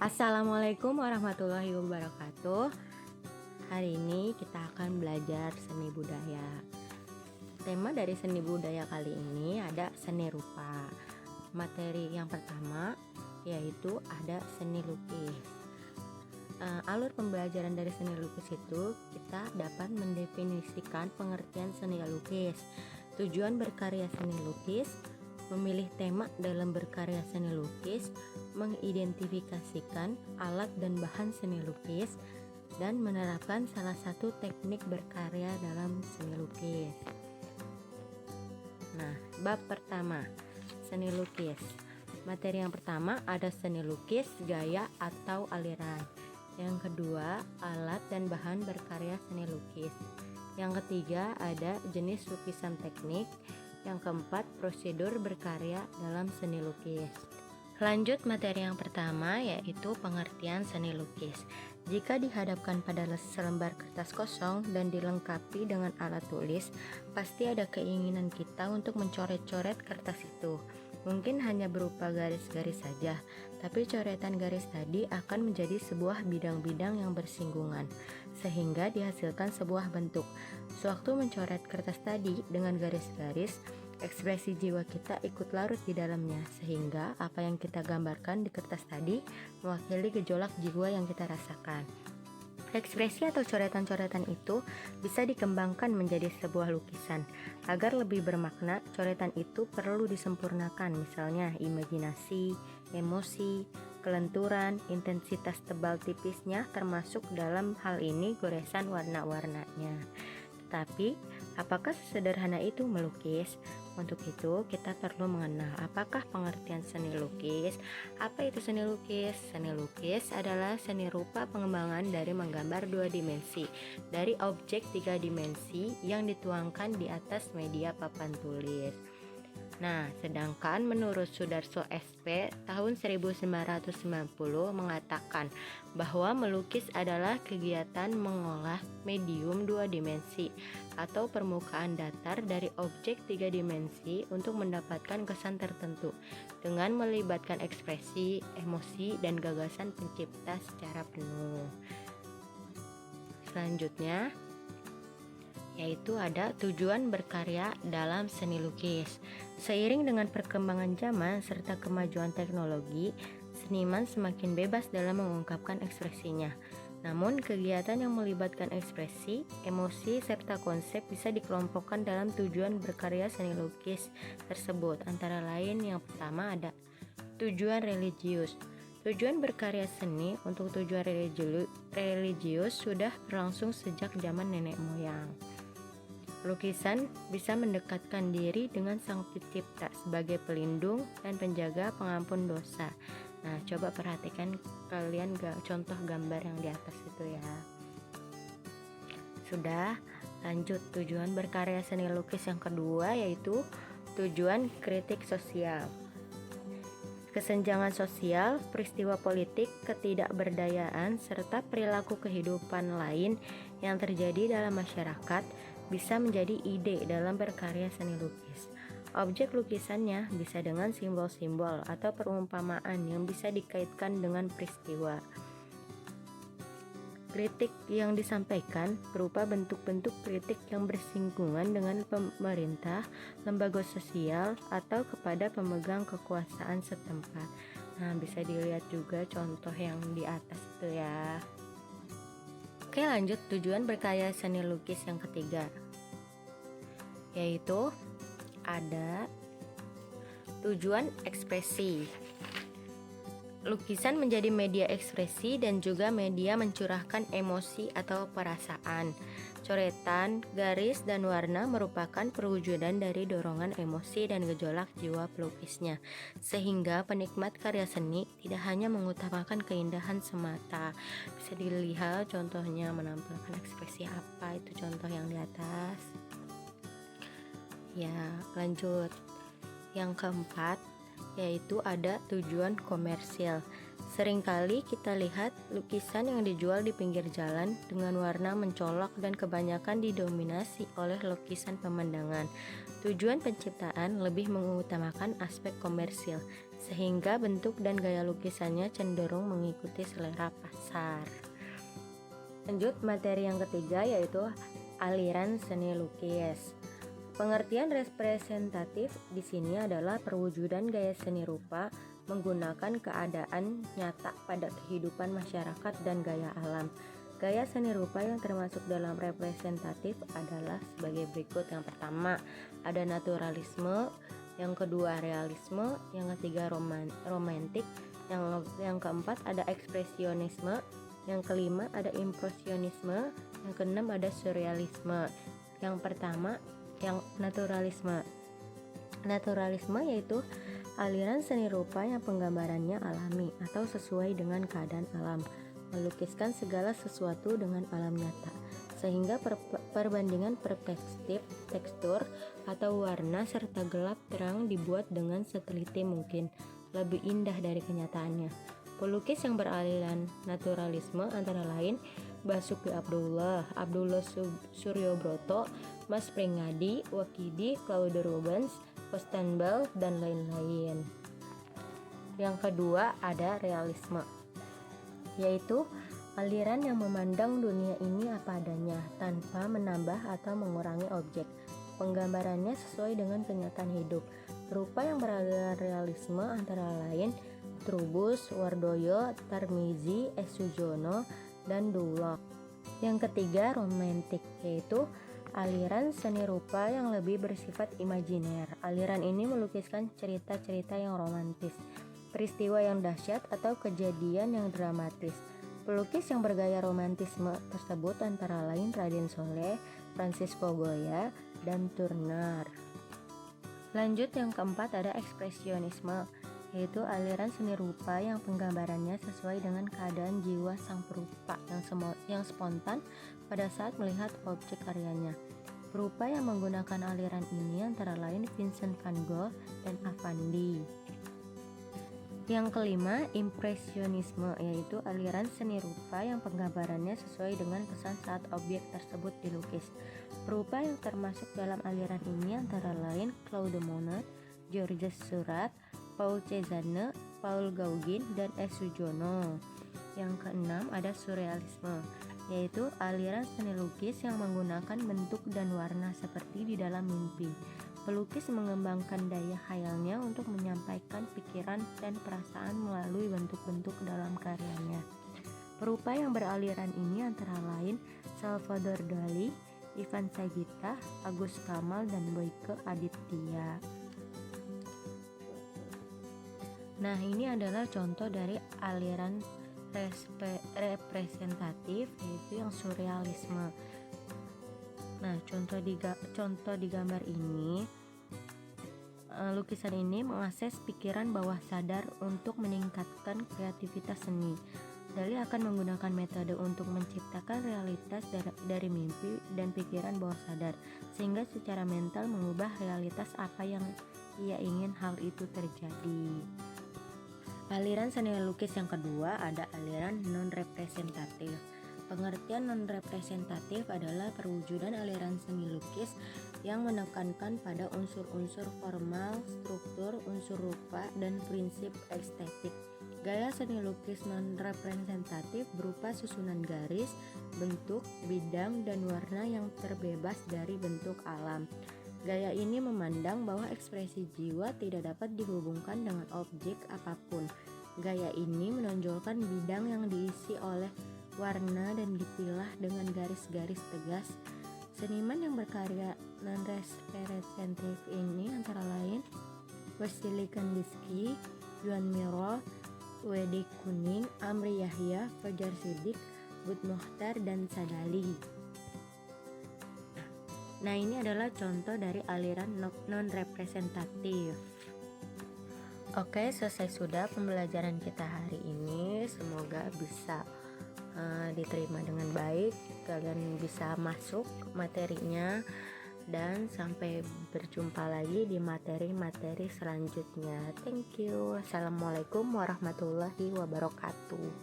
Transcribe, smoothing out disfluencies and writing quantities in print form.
Assalamualaikum warahmatullahi wabarakatuh. Hari ini kita akan belajar seni budaya. Tema dari seni budaya kali ini ada seni rupa. Materi yang pertama yaitu ada seni lukis. Alur pembelajaran dari seni lukis itu kita dapat mendefinisikan pengertian seni lukis, tujuan berkarya seni lukis, memilih tema dalam berkarya seni lukis, mengidentifikasikan alat dan bahan seni lukis, dan menerapkan salah satu teknik berkarya dalam seni lukis. Nah, bab pertama, seni lukis. Materi yang pertama ada seni lukis, gaya atau aliran. Yang kedua, alat dan bahan berkarya seni lukis. Yang ketiga, ada jenis lukisan teknik. Yang keempat, prosedur berkarya dalam seni lukis. Lanjut materi yang pertama yaitu pengertian seni lukis. Jika dihadapkan pada selembar kertas kosong dan dilengkapi dengan alat tulis, pasti ada keinginan kita untuk mencoret-coret kertas itu. Mungkin hanya berupa garis-garis saja, tapi coretan garis tadi akan menjadi sebuah bidang-bidang yang bersinggungan, sehingga dihasilkan sebuah bentuk. Sewaktu mencoret kertas tadi dengan garis-garis, ekspresi jiwa kita ikut larut di dalamnya, sehingga apa yang kita gambarkan di kertas tadi mewakili gejolak jiwa yang kita rasakan. Ekspresi atau coretan-coretan itu bisa dikembangkan menjadi sebuah lukisan. Agar lebih bermakna, coretan itu perlu disempurnakan, misalnya imajinasi, emosi, kelenturan, intensitas tebal tipisnya, termasuk dalam hal ini goresan warna-warnanya. Tapi, apakah sesederhana itu melukis? Untuk itu, kita perlu mengenal apakah pengertian seni lukis. Apa itu seni lukis? Seni lukis adalah seni rupa pengembangan dari menggambar dua dimensi dari objek tiga dimensi yang dituangkan di atas media papan tulis. Nah, sedangkan menurut Sudarso SP tahun 1990 mengatakan bahwa melukis adalah kegiatan mengolah medium dua dimensi atau permukaan datar dari objek tiga dimensi untuk mendapatkan kesan tertentu dengan melibatkan ekspresi, emosi, dan gagasan pencipta secara penuh. Selanjutnya yaitu ada tujuan berkarya dalam seni lukis. Seiring dengan perkembangan zaman serta kemajuan teknologi, seniman semakin bebas dalam mengungkapkan ekspresinya. Namun, kegiatan yang melibatkan ekspresi, emosi, serta konsep bisa dikelompokkan dalam tujuan berkarya seni lukis tersebut. Antara lain, yang pertama ada tujuan religius. Tujuan berkarya seni untuk tujuan religius sudah berlangsung sejak zaman nenek moyang. Lukisan bisa mendekatkan diri dengan Sang Pencipta sebagai pelindung dan penjaga pengampun dosa. Nah, coba perhatikan kalian contoh gambar yang di atas itu ya. Sudah, lanjut tujuan berkarya seni lukis yang kedua yaitu tujuan kritik sosial. Kesenjangan sosial, peristiwa politik, ketidakberdayaan, serta perilaku kehidupan lain yang terjadi dalam masyarakat bisa menjadi ide dalam berkarya seni lukis. Objek lukisannya bisa dengan simbol-simbol atau perumpamaan yang bisa dikaitkan dengan peristiwa. Kritik yang disampaikan berupa bentuk-bentuk kritik yang bersinggungan dengan pemerintah, lembaga sosial, atau kepada pemegang kekuasaan setempat. Nah, bisa dilihat juga contoh yang di atas itu ya. Oke, lanjut tujuan berkarya seni lukis yang ketiga, yaitu ada tujuan ekspresi. Lukisan menjadi media ekspresi dan juga media mencurahkan emosi atau perasaan. Coretan, garis, dan warna merupakan perwujudan dari dorongan emosi dan gejolak jiwa pelukisnya, sehingga penikmat karya seni tidak hanya mengutamakan keindahan semata. Bisa dilihat contohnya menampilkan ekspresi apa, itu contoh yang di atas. Ya, lanjut. Yang keempat yaitu ada tujuan komersial. Seringkali kita lihat lukisan yang dijual di pinggir jalan dengan warna mencolok dan kebanyakan didominasi oleh lukisan pemandangan. Tujuan penciptaan lebih mengutamakan aspek komersil, sehingga bentuk dan gaya lukisannya cenderung mengikuti selera pasar. Lanjut materi yang ketiga yaitu aliran seni lukis. Pengertian representatif di sini adalah perwujudan gaya seni rupa menggunakan keadaan nyata pada kehidupan masyarakat dan gaya alam. Gaya seni rupa yang termasuk dalam representatif adalah sebagai berikut. Yang pertama, ada naturalisme, yang kedua realisme, yang ketiga romantik, yang keempat ada ekspresionisme, yang kelima ada impresionisme, yang keenam ada surrealisme. Yang pertama, yang naturalisme. Naturalisme yaitu aliran seni rupa yang penggambarannya alami atau sesuai dengan keadaan alam, melukiskan segala sesuatu dengan alam nyata, sehingga perbandingan perspektif, tekstur, atau warna serta gelap terang dibuat dengan seteliti mungkin, lebih indah dari kenyataannya. Pelukis yang beraliran naturalisme antara lain Basuki Abdullah, Abdullah Suryobroto, Mas Pringadi, Wakidi, Claude Rubens, Costanbal, dan lain-lain. Yang kedua ada realisme, yaitu aliran yang memandang dunia ini apa adanya tanpa menambah atau mengurangi objek. Penggambarannya sesuai dengan kenyataan hidup. Rupa yang beraliran realisme antara lain Trubus, Wardoyo, Tarmizi, Sujono, dan Dulok. Yang ketiga romantik, yaitu aliran seni rupa yang lebih bersifat imajiner. Aliran ini melukiskan cerita-cerita yang romantis, peristiwa yang dahsyat atau kejadian yang dramatis. Pelukis yang bergaya romantisme tersebut antara lain Raden Soleh, Francisco Goya, dan Turner. Lanjut yang keempat ada ekspresionisme, yaitu aliran seni rupa yang penggambarannya sesuai dengan keadaan jiwa sang perupa yang spontan pada saat melihat objek karyanya. Perupa yang menggunakan aliran ini antara lain Vincent van Gogh dan Affandi. Yang kelima, impresionisme, yaitu aliran seni rupa yang penggambarannya sesuai dengan kesan saat objek tersebut dilukis. Perupa yang termasuk dalam aliran ini antara lain Claude Monet, Georges Seurat, Paul Cézanne, Paul Gauguin, dan Sujono. Yang keenam ada surrealisme, yaitu aliran seni lukis yang menggunakan bentuk dan warna seperti di dalam mimpi. Pelukis mengembangkan daya khayalnya untuk menyampaikan pikiran dan perasaan melalui bentuk-bentuk dalam karyanya. Perupa yang beraliran ini antara lain Salvador Dali, Ivan Sagita, Agus Kamal, dan Boyke Aditya. Nah, ini adalah contoh dari aliran representatif, yaitu yang surrealisme. Nah, contoh di gambar ini, lukisan ini mengakses pikiran bawah sadar untuk meningkatkan kreativitas seni. Dali akan menggunakan metode untuk menciptakan realitas dari mimpi dan pikiran bawah sadar, sehingga secara mental mengubah realitas apa yang ia ingin hal itu terjadi. Aliran seni lukis yang kedua ada aliran non-representatif. Pengertian non-representatif adalah perwujudan aliran seni lukis yang menekankan pada unsur-unsur formal, struktur, unsur rupa, dan prinsip estetik. Gaya seni lukis non-representatif berupa susunan garis, bentuk, bidang, dan warna yang terbebas dari bentuk alam. Gaya ini memandang bahwa ekspresi jiwa tidak dapat dihubungkan dengan objek apapun. Gaya ini menonjolkan bidang yang diisi oleh warna dan dipilah dengan garis-garis tegas. Seniman yang berkarya non-representatif ini antara lain Wassily Kandinsky, Joan Miró, W.D. Kooning, Amri Yahya, Fajar Siddiq, Bud Mokhtar, dan Sadali. Nah, ini adalah contoh dari aliran non-representatif. Oke, selesai sudah pembelajaran kita hari ini. Semoga bisa diterima dengan baik, kalian bisa masuk materinya, dan sampai berjumpa lagi di materi-materi selanjutnya. Thank you. Assalamualaikum warahmatullahi wabarakatuh.